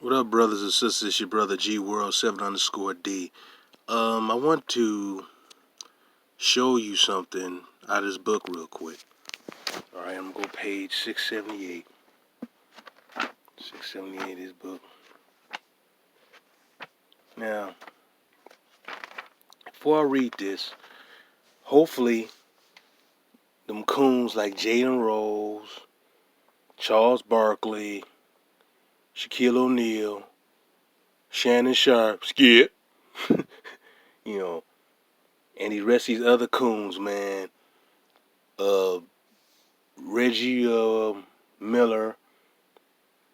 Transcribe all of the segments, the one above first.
What up, brothers and sisters? It's your brother G World 7_D. I want to show you something out of this book real quick. All right, I'm gonna go page 678. 678 is book. Now, before I read this, hopefully, them coons like Jaden Rose, Charles Barkley, Shaquille O'Neal, Shannon Sharp, Skip, you know, and the rest of these other coons, man. Uh, Reggie Miller,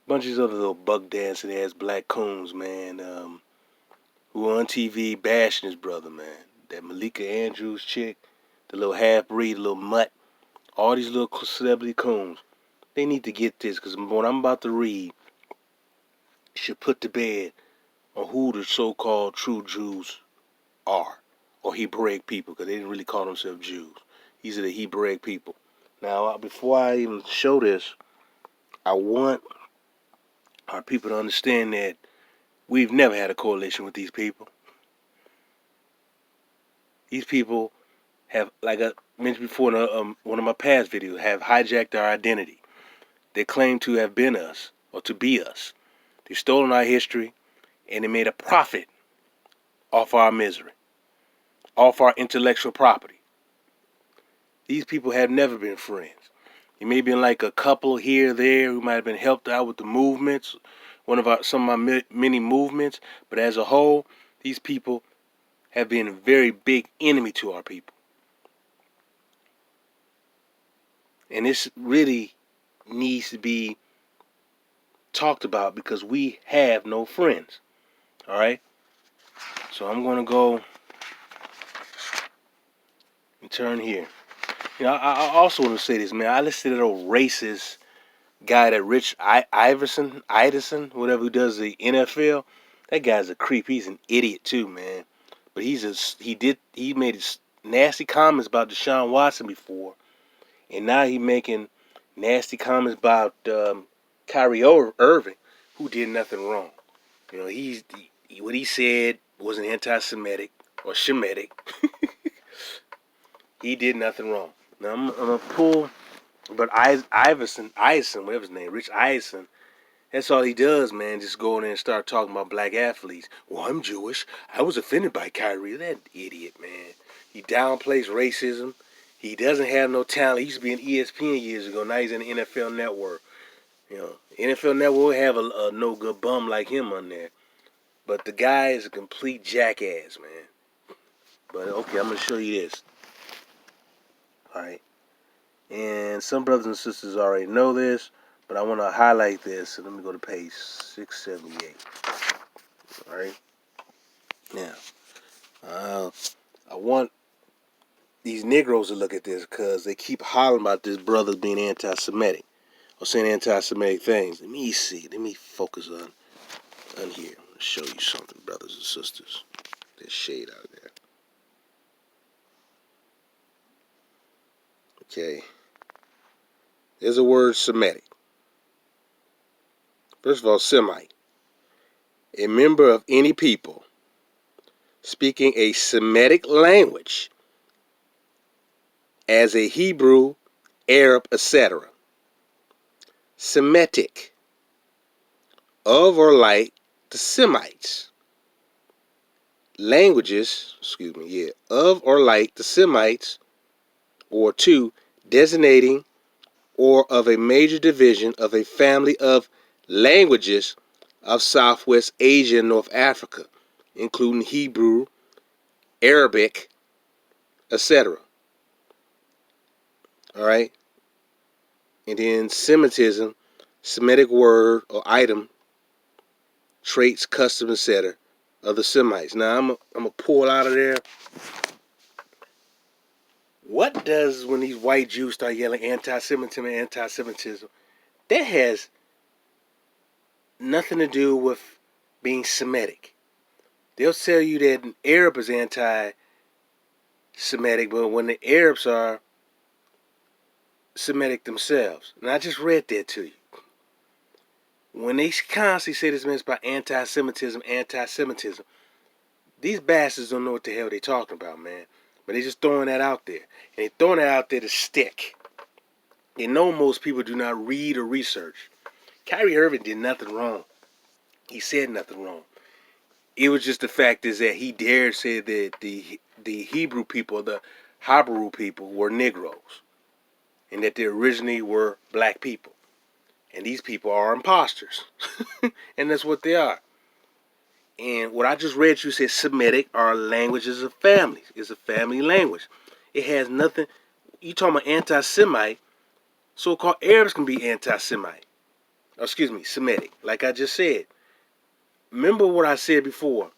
bunch of these other little buck dancing ass black coons, man, who were on TV bashing his brother, man. That Malika Andrews chick, the little half breed, little mutt, all these little celebrity coons. They need to get this, because what I'm about to read should put to bed on who the so-called true Jews are, or Hebraic people, because they didn't really call themselves Jews. These are the Hebraic people. Now, before I even show this, I want our people to understand that we've never had a coalition with these people. These people have, like I mentioned before in one of my past videos, have hijacked our identity. They claim to have been us, or to be us. They've stolen our history, and they made a profit off our misery, off our intellectual property. These people have never been friends. They may have been like a couple here or there who might have been helped out with the movements, some of my many movements, but as a whole, these people have been a very big enemy to our people. And this really needs to be talked about because we have no friends. All right? So I'm going to go and turn here. You know, I also want to say this, man. I listened to that old racist guy, that Rich Iverson, whatever, who does the NFL. That guy's a creep. He's an idiot too, man. But he made his nasty comments about Deshaun Watson before, and now he's making nasty comments about Kyrie Irving, who did nothing wrong. You know, what he said wasn't anti-Semitic or Shemetic. He did nothing wrong. Now I'm gonna pull, but Iverson, whatever his name, Rich Eisen. That's all he does, man. Just go in there and start talking about black athletes. Well, I'm Jewish. I was offended by Kyrie. That idiot, man. He downplays racism. He doesn't have no talent. He used to be in ESPN years ago. Now he's in the NFL Network. You know, NFL Network will have a no good bum like him on there. But the guy is a complete jackass, man. But okay, I'm gonna show you this. All right, and some brothers and sisters already know this, but I want to highlight this. So let me go to page 678. All right, now I want these Negroes to look at this because they keep hollering about this brother being anti-Semitic or saying anti-Semitic things. Let me see. Let me focus on here. I'm gonna show you something, brothers and sisters. There's shade out there. Okay. There's a word Semitic. First of all, Semite. A member of any people speaking a Semitic language as a Hebrew, Arab, etc. Semitic. Of or like the Semites. Languages, of or like the Semites, or two, designating or of a major division of a family of languages of Southwest Asia and North Africa, including Hebrew, Arabic, etc. All right? And then Semitism, Semitic word or item, traits, customs, etc. of the Semites. Now, I'm going to pull out of there. What does, when these white Jews start yelling anti-Semitism and anti-Semitism, that has nothing to do with being Semitic. They'll tell you that an Arab is anti-Semitic, but when the Arabs are Semitic themselves. And I just read that to you. when they constantly say this man's about anti-Semitism, anti-Semitism, these bastards don't know what the hell they talking about, man. But they just throwing that out there. And they throwing that out there to stick. They know most people do not read or research. Kyrie Irving did nothing wrong. He said nothing wrong. It was just the fact is that he dared say that the Hebrew people, the Hebrew people, were Negroes. And that they originally were black people. And these people are imposters. And that's what they are. And what I just read you said Semitic are languages of families. It's a family language. It has nothing. You talking about anti-Semite, so-called Arabs can be anti-Semite. Or excuse me, Semitic. Like I just said. Remember what I said before.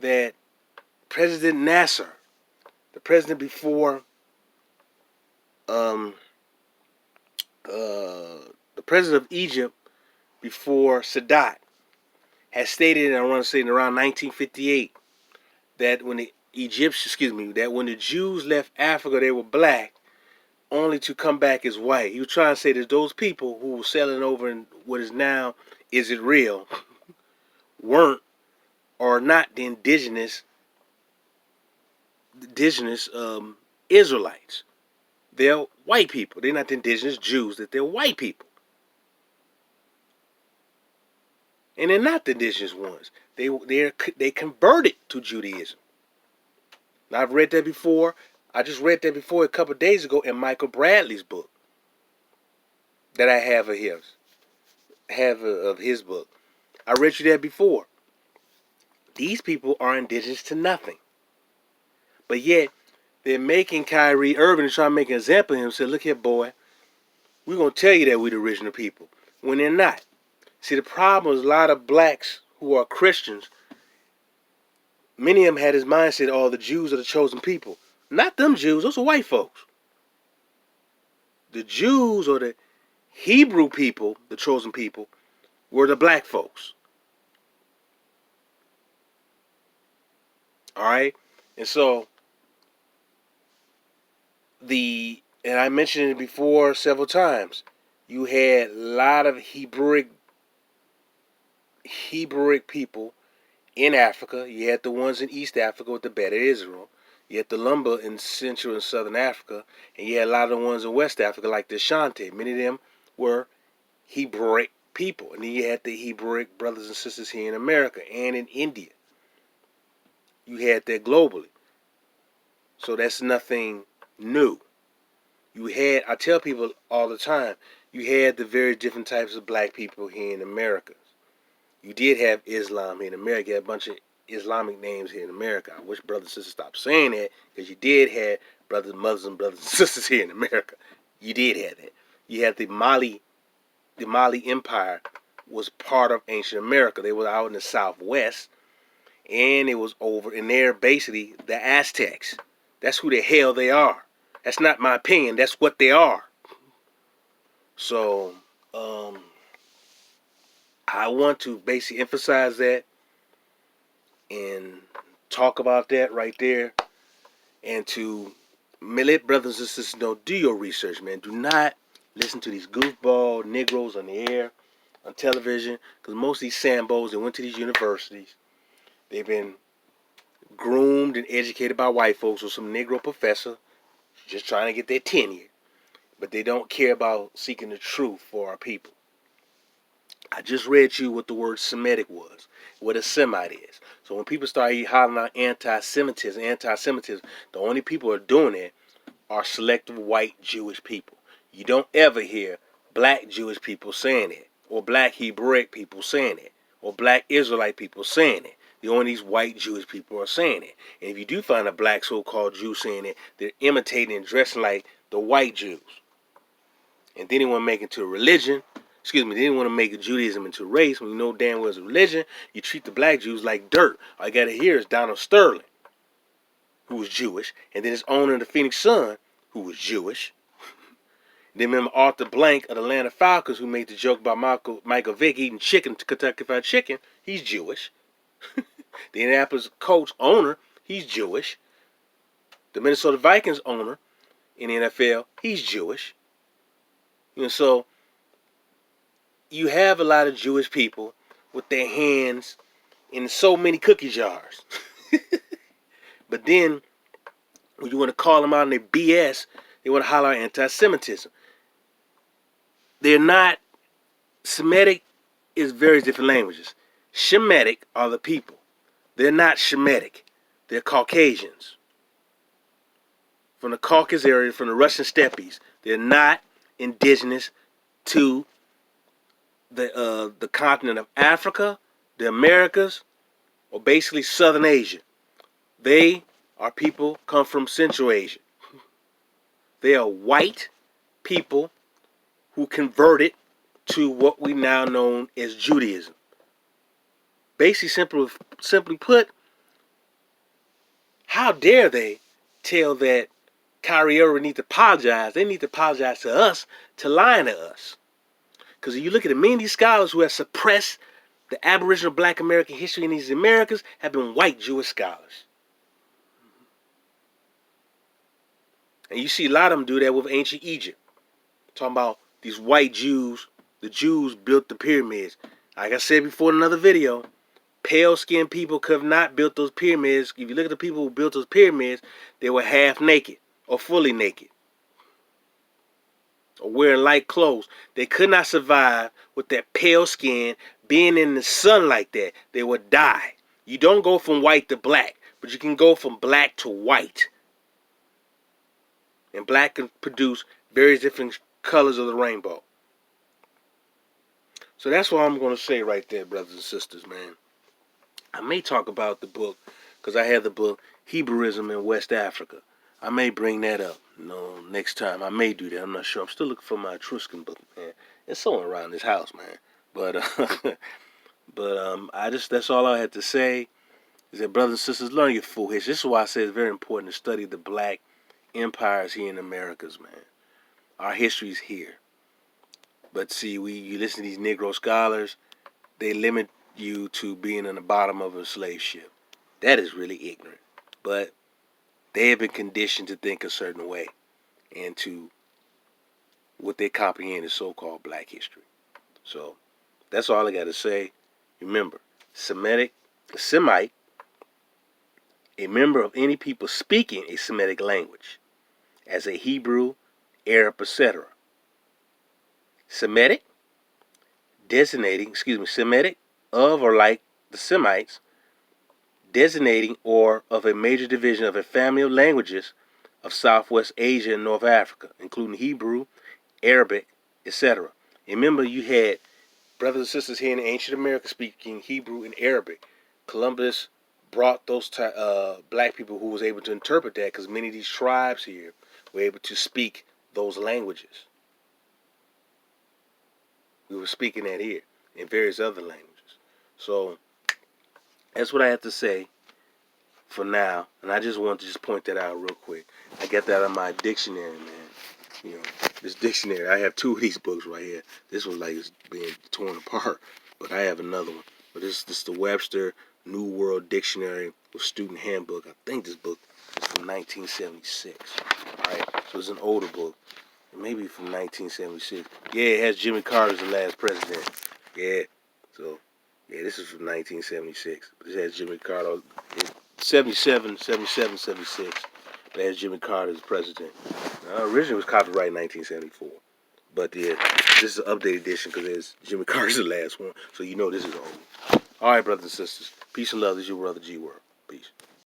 That President Nasser, the president before the president of Egypt before Sadat, has stated, I want to say in around 1958, that when the that when the Jews left Africa, they were black, only to come back as white. He was trying to say that those people who were selling over in what is now Israel weren't or not the indigenous Israelites. They're white people. They're not the indigenous Jews. That they're white people, and they're not the indigenous ones. They converted to Judaism. Now, I've read that before. I just read that before a couple of days ago in Michael Bradley's book that I have of his book. I read you that before. These people are indigenous to nothing, but yet they're making Kyrie Irving and trying to make an example of him. Say, look here, boy, we're gonna tell you that we're the original people when they're not. See, the problem is a lot of blacks who are Christians. Many of them had his mindset, oh, the Jews are the chosen people. Not them Jews, those are white folks. The Jews or the Hebrew people, the chosen people, were the black folks. All right? And so, and I mentioned it before several times, you had a lot of Hebrewic people in Africa. You had the ones in East Africa with the Beta Israel. You had the Lumba in Central and Southern Africa. And you had a lot of the ones in West Africa like the Ashanti. Many of them were Hebrewic people. And then you had the Hebrewic brothers and sisters here in America and in India. You had that globally. So that's nothing new. I tell people all the time, you had the very different types of black people here in America. You did have Islam here in America. You had a bunch of Islamic names here in America. I wish brothers and sisters stopped saying that, because you did have Muslim brothers and sisters here in America. You did have that. You had the Mali Empire was part of ancient America. They were out in the southwest, and it was over, and they're basically the Aztecs. That's who the hell they are. That's not my opinion. That's what they are. So, I want to basically emphasize that and talk about that right there, and to let brothers and sisters know, do your research, man. Do not listen to these goofball Negroes on the air, on television, because most of these Sambos that went to these universities, they've been groomed and educated by white folks or some Negro professor just trying to get their tenure, but they don't care about seeking the truth for our people. I just read you what the word Semitic was, what a Semite is. So when people start hollering out anti-Semitism, the only people who are doing it are selective white Jewish people. You don't ever hear black Jewish people saying it, or black Hebraic people saying it, or black Israelite people saying it. The only these white Jewish people are saying it. And if you do find a black so-called Jew saying it, they're imitating and dressing like the white Jews. And then they want to make it to a religion. They didn't want to make Judaism into race. When you know damn well it's a religion, you treat the black Jews like dirt. All you got to hear is Donald Sterling, who was Jewish, and then his owner of the Phoenix Sun, who was Jewish. Then remember Arthur Blank of the Atlanta Falcons, who made the joke about Michael Vick eating chicken, Kentucky Fried Chicken. He's Jewish. The Indianapolis Colts owner, he's Jewish. The Minnesota Vikings owner in the NFL, he's Jewish. So you have a lot of Jewish people with their hands in so many cookie jars. But then, when you want to call them out on their BS, they want to holler at anti-Semitism. They're not. Semitic is various different languages. Shemetic are the people. They're not Shemetic. They're Caucasians. From the Caucasus area, from the Russian steppes. They're not indigenous to the continent of Africa, the Americas, or basically Southern Asia. They are people come from Central Asia. They are white people who converted to what we now know as Judaism. Basically, simply put, how dare they tell that Kyrie Irving needs to apologize? They need to apologize to us to lying to us. Because if you look at many of these scholars who have suppressed the Aboriginal Black American history in these Americas have been white Jewish scholars. And you see a lot of them do that with ancient Egypt. Talking about these white Jews, the Jews built the pyramids. Like I said before in another video, pale-skinned people could have not built those pyramids. If you look at the people who built those pyramids, they were half naked or fully naked or wearing light clothes. They could not survive with that pale skin, being in the sun like that. They would die. You don't go from white to black, but you can go from black to white. And black can produce various different colors of the rainbow. So that's what I'm going to say right there, brothers and sisters, man. I may talk about the book, because I have the book, Hebrewism in West Africa. I may bring that up, next time. I may do that. I'm not sure. I'm still looking for my Etruscan book, man. It's somewhere around this house, man. But that's all I had to say. Is that, brothers and sisters, learn your full history. This is why I say it's very important to study the black empires here in the Americas, man. Our history is here. But see, you listen to these Negro scholars, they limit you to being in the bottom of a slave ship. That is really ignorant. But they have been conditioned to think a certain way and to what they comprehend as so-called black history. So that's all I got to say. Remember, a Semite, a member of any people speaking a Semitic language, as a Hebrew, Arab, etc. Semitic of or like the Semites, designating or of a major division of a family of languages of Southwest Asia and North Africa, including Hebrew, Arabic, etc. Remember, you had brothers and sisters here in ancient America speaking Hebrew and Arabic. Columbus brought those black people who was able to interpret that, because many of these tribes here were able to speak those languages. We were speaking that here and various other languages. So that's what I have to say for now. And I just want to point that out real quick. I got that on my dictionary, man. This dictionary, I have two of these books right here. This one like is being torn apart, but I have another one. But this is the Webster New World Dictionary with Student Handbook. I think this book is from 1976. All right, so it's an older book. Maybe from 1976. Yeah, it has Jimmy Carter as the last president. Yeah, so, yeah, this is from 1976. But it has Jimmy Carter, 77, 76. But it has Jimmy Carter as president. Originally it was copyrighted in 1974. But yeah, this is an updated edition because there's Jimmy Carter's the last one. So this is old. All right, brothers and sisters. Peace and love. This is your brother G World. Peace.